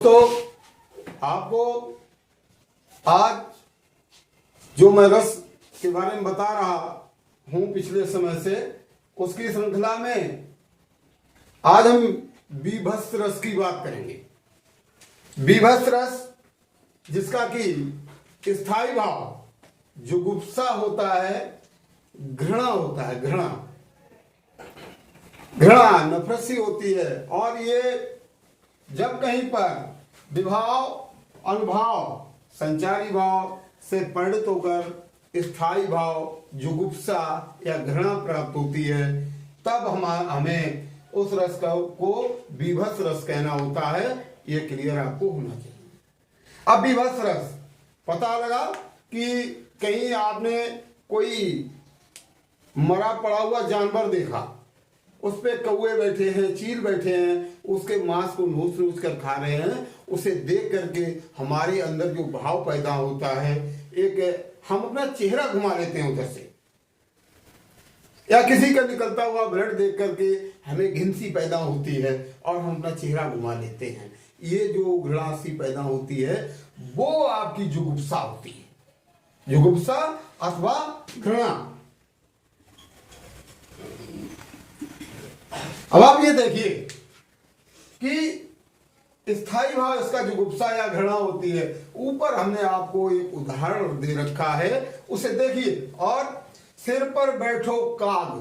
तो आपको आज जो मैं रस के बारे में बता रहा हूं पिछले समय से, उसकी श्रृंखला में आज हम बीभत्स रस की बात करेंगे। बीभत्स रस जिसका कि स्थायी भाव जुगुप्सा होता है, घृणा होता है, घृणा नफरत सी होती है। और ये जब कहीं पर विभाव अनुभाव संचारी भाव से परिणत होकर स्थायी भाव जुगुप्सा या घृणा प्राप्त होती है, तब हमें उस रस को बीभत्स रस कहना होता है। ये क्लियर आपको होना चाहिए। अब बीभत्स रस पता लगा कि कहीं आपने कोई मरा पड़ा हुआ जानवर देखा, उस पे कौवे बैठे हैं, चील बैठे हैं, उसके मांस को नोच नोच कर खा रहे हैं। उसे देख करके हमारे अंदर जो भाव पैदा होता है, एक हम अपना चेहरा घुमा लेते हैं उधर से, या किसी का निकलता हुआ ब्लड देख करके हमें घिनसी पैदा होती है और हम अपना चेहरा घुमा लेते हैं। ये जो घृणा सी पैदा होती है वो आपकी जुगुप्सा होती है, जुगुप्सा अथवा घृणा। अब आप ये देखिए कि स्थायी भाव इसका जुगुप्सा या घृणा होती है। ऊपर हमने आपको एक उदाहरण दे रखा है, उसे देखिए। और सिर पर बैठो काग,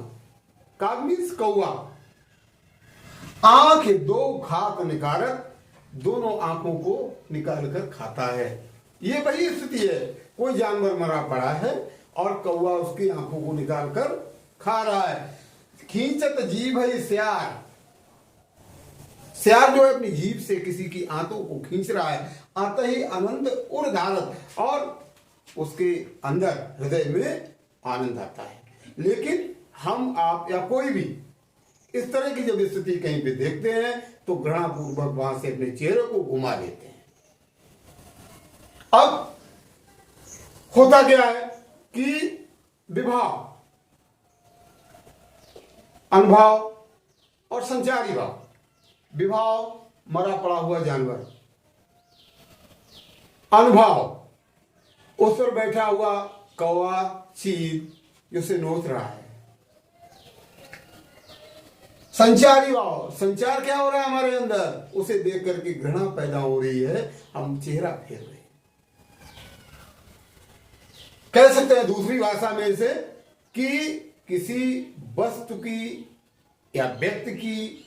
काग मीन्स कौआ, आंख दो खात निकारत, दोनों आंखों को निकाल कर खाता है। ये वही स्थिति है, कोई जानवर मरा पड़ा है और कौआ उसकी आंखों को निकाल कर खा रहा है। खींचत जीभ है स्यार, स्यार जो है अपनी जीभ से किसी की आंतों को खींच रहा है। आता ही आनंद उर धारत, और उसके अंदर हृदय में आनंद आता है। लेकिन हम आप या कोई भी इस तरह की जब स्थिति कहीं पे देखते हैं तो घृणा पूर्वक वहां से अपने चेहरे को घुमा लेते हैं। अब होता क्या है कि विभाव अनुभाव और संचारी भाव, विभाव मरा पड़ा हुआ जानवर, अनुभव उस पर बैठा हुआ कौवा चील जो उसे नोच रहा है। संचारी भाव, संचार क्या हो रहा है हमारे अंदर, उसे देख करके घृणा पैदा हो रही है, हम चेहरा फेर रहे हैं। कह सकते हैं दूसरी भाषा में इसे कि किसी वस्तु की या व्यक्ति की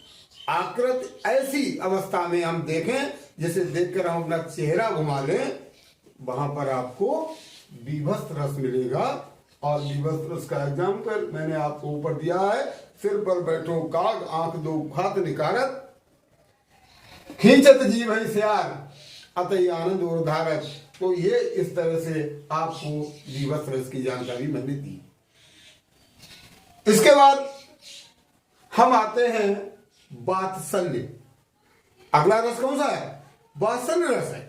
आकृति ऐसी अवस्था में हम देखें जिसे देखकर हम अपना चेहरा घुमा लें, वहां पर आपको बीभत्स रस मिलेगा। और बीभत्स रस का एग्जाम्पल मैंने आपको ऊपर दिया है। सिर पर बैठो काग, आंख दो खात निकारत, खींचत जीभ है स्यार, अतः आनंद और धारत। तो ये इस तरह से आपको बीभत्स रस की जानकारी मैंने दी। इसके बाद हम आते हैं वात्सल्य। अगला रस कौन सा है? वात्सल्य रस है।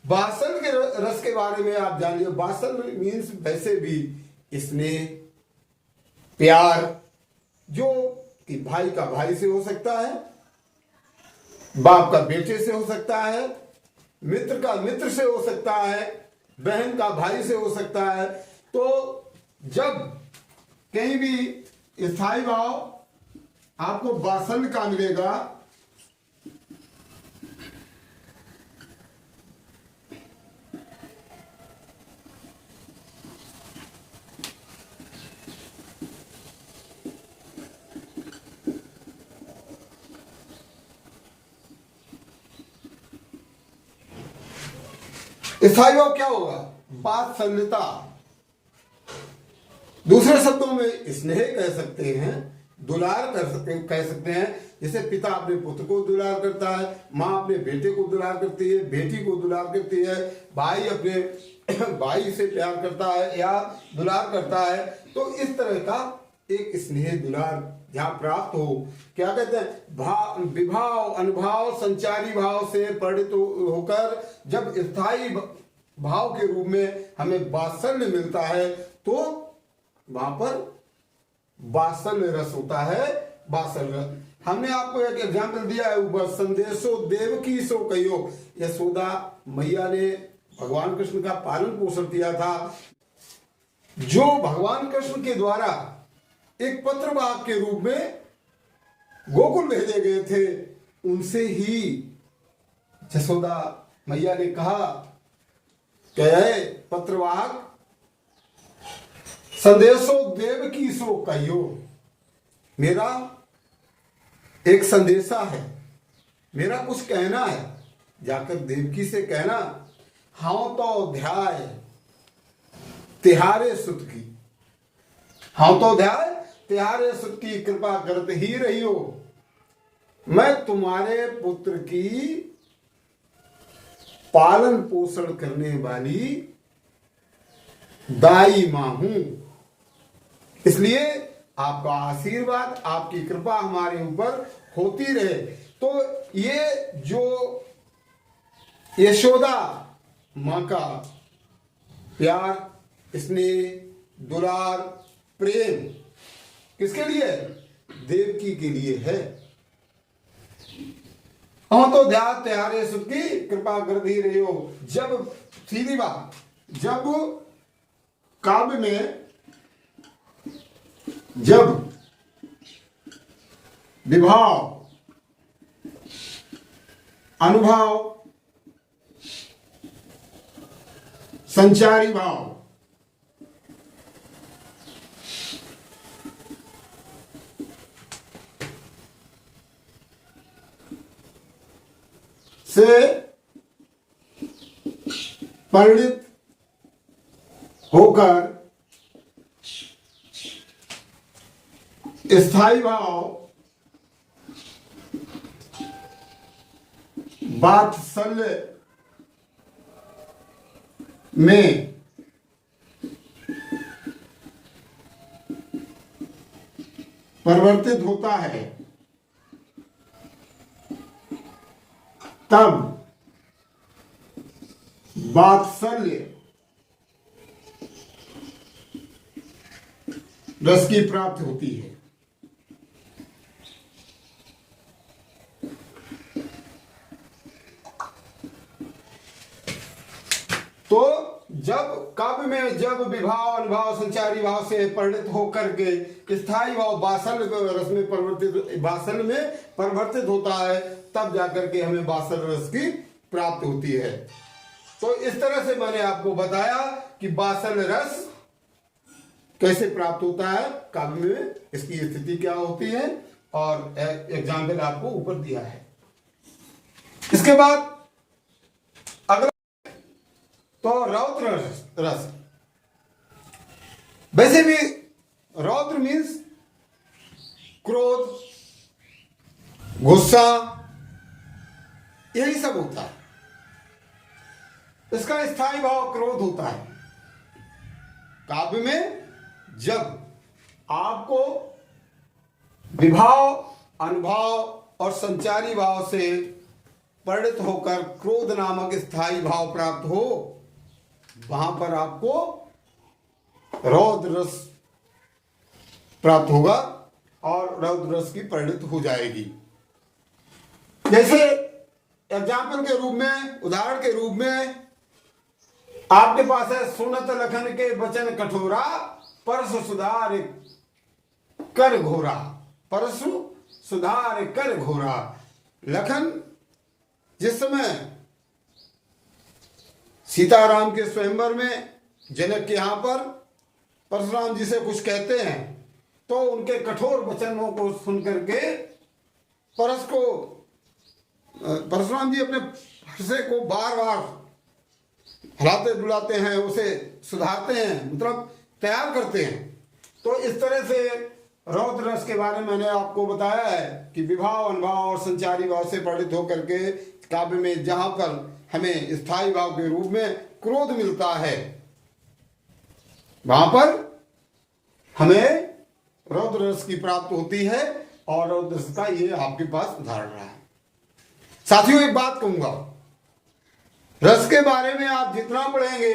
वात्सल्य के रस के बारे में आप जानिए। वात्सल्य मीन्स वैसे भी स्नेह, प्यार, जो कि भाई का भाई से हो सकता है, बाप का बेटे से हो सकता है, मित्र का मित्र से हो सकता है, बहन का भाई से हो सकता है। तो जब कहीं भी स्थायी भाव आपको वात्सल्य का मिलेगा, स्थायी भाव क्या होगा? वात्सल्यता। दूसरे शब्दों में स्नेह कह सकते हैं, दुलार कह सकते हैं। जैसे पिता अपने पुत्र को दुलार करता है, माँ अपने बेटे को दुलार करती है, बेटी को दुलार करती है, भाई अपने भाई से प्यार करता है या दुलार करता है। तो इस तरह का एक स्नेह दुलार जहां प्राप्त हो, क्या कहते हैं, विभाव अनुभाव संचारी भाव से परिणत होकर जब स्थायी भाव के रूप में हमें वात्सल्य मिलता है, तो वहां पर वात्सल्य रस होता है। वात्सल्य हमने आपको एक एग्जाम्पल दिया है ऊपर, संदेशो देवकी सो कहियो। यशोदा मैया ने भगवान कृष्ण का पालन पोषण किया था। जो भगवान कृष्ण के द्वारा एक पत्रवाहक के रूप में गोकुल भेजे गए थे, उनसे ही यशोदा मैया ने कहा कि पत्रवाहक संदेशो देवकी सो कहियो, मेरा एक संदेशा है, मेरा कुछ कहना है, जाकर देवकी से कहना, हाँ तो ध्याय तिहारे सुत की, हाँ तो ध्याय तिहारे सुत की कृपा करते ही रही हो। मैं तुम्हारे पुत्र की पालन पोषण करने वाली दाई मां हूं, इसलिए आपका आशीर्वाद, आपकी कृपा हमारे ऊपर होती रहे। तो ये जो यशोदा मां का प्यार, स्नेह, दुलार, प्रेम किसके लिए? देवकी के लिए है। हाँ तो ध्यान त्यारे सुख की कृपा कर दी रही हो। जब सीधी बात, जब काव्य में जब विभाव, अनुभव, संचारी भाव से परिणित होकर स्थायी भाव वात्सल्य में परिवर्तित होता है, तब वात्सल्य रस की प्राप्ति होती है। तो जब काव्य में जब विभाव, अनुभव, संचारी भाव से परिणित होकर के स्थायी भाव वात्सल्य रस में परिवर्तित, वात्सल्य में परिवर्तित होता है, तब जाकर के हमें वात्सल्य रस की प्राप्ति होती है। तो इस तरह से मैंने आपको बताया कि वात्सल्य रस कैसे प्राप्त होता है काव्य में, इसकी स्थिति क्या होती है, और एग्जाम्पल आपको ऊपर दिया है। इसके बाद अगला तो रौद्र रस। वैसे भी रौद्र मीन्स क्रोध, गुस्सा, यही सब होता है। इसका स्थायी भाव क्रोध होता है। काव्य में जब आपको विभाव, अनुभव और संचारी भाव से परिणित होकर क्रोध नामक स्थायी भाव प्राप्त हो, वहां पर आपको रौद्र रस प्राप्त होगा और रौद्र रस की परिणत हो जाएगी। जैसे एग्जाम्पल के रूप में, उदाहरण के रूप में आपके पास है, सुनत लखन के वचन कठोरा, परसु सुधार कर घोरा, परसु सुधार कर घोरा। लखन जिस समय सीताराम के स्वयंवर में जनक के यहां पर परशुराम जी से कुछ कहते हैं, तो उनके कठोर वचनों को सुनकर के परशुराम जी अपने हृदय को बार बार हिलाते डुलाते हैं, उसे सुधारते हैं, मतलब तैयार करते हैं। तो इस तरह से रौद्र रस के बारे में मैंने आपको बताया है कि विभाव, अनुभव और संचारी भाव से परिणित होकर के काव्य में जहां पर हमें स्थायी भाव के रूप में क्रोध मिलता है, वहां पर हमें रौद्र रस की प्राप्ति होती है, और रौद्र रस का ये आपके पास उदाहरण रहा है। साथियों, एक बात कहूंगा, रस के बारे में आप जितना पढ़ेंगे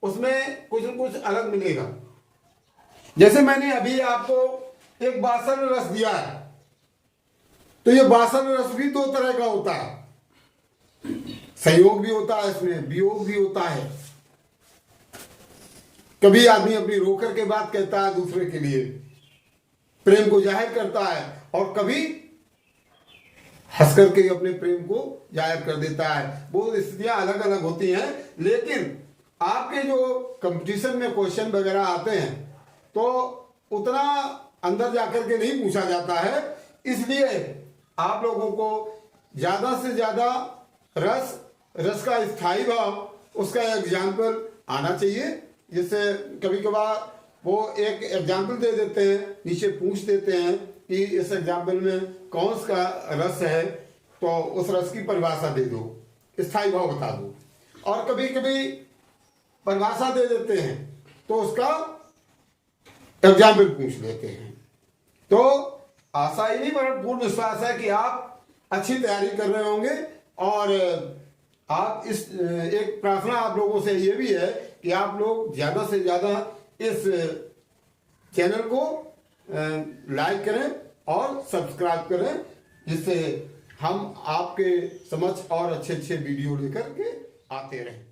उसमें कुछ न कुछ अलग मिलेगा। जैसे मैंने अभी आपको एक वात्सल्य रस दिया है, तो ये वासन रस भी दो तरह का होता है, संयोग भी होता है, इसमें वियोग भी होता है। कभी आदमी अपनी रोकर के बात कहता है दूसरे के लिए, प्रेम को जाहिर करता है, और कभी हंस करके अपने प्रेम को जाहिर कर देता है। वो स्थितियां अलग अलग होती हैं, लेकिन आपके जो कंपटीशन में क्वेश्चन वगैरह आते हैं तो उतना अंदर जाकर के नहीं पूछा जाता है, इसलिए आप लोगों को ज्यादा से ज्यादा रस का स्थायी भाव, उसका एग्जाम्पल आना चाहिए। जिससे कभी कभार वो एक एग्जाम्पल दे देते हैं, नीचे पूछ देते हैं कि इस एग्जाम्पल में कौन सा रस है, तो उस रस की परिभाषा दे दो, स्थायी भाव बता दो। और कभी कभी परिभाषा दे देते हैं तो उसका एग्जाम्पल पूछ लेते हैं। तो आशा ही नहीं, पर पूर्ण विश्वास है कि आप अच्छी तैयारी कर रहे होंगे। और आप इस एक प्रार्थना आप लोगों से ये भी है कि आप लोग ज्यादा से ज्यादा इस चैनल को लाइक करें और सब्सक्राइब करें, जिससे हम आपके समक्ष और अच्छे अच्छे वीडियो लेकर के आते रहें।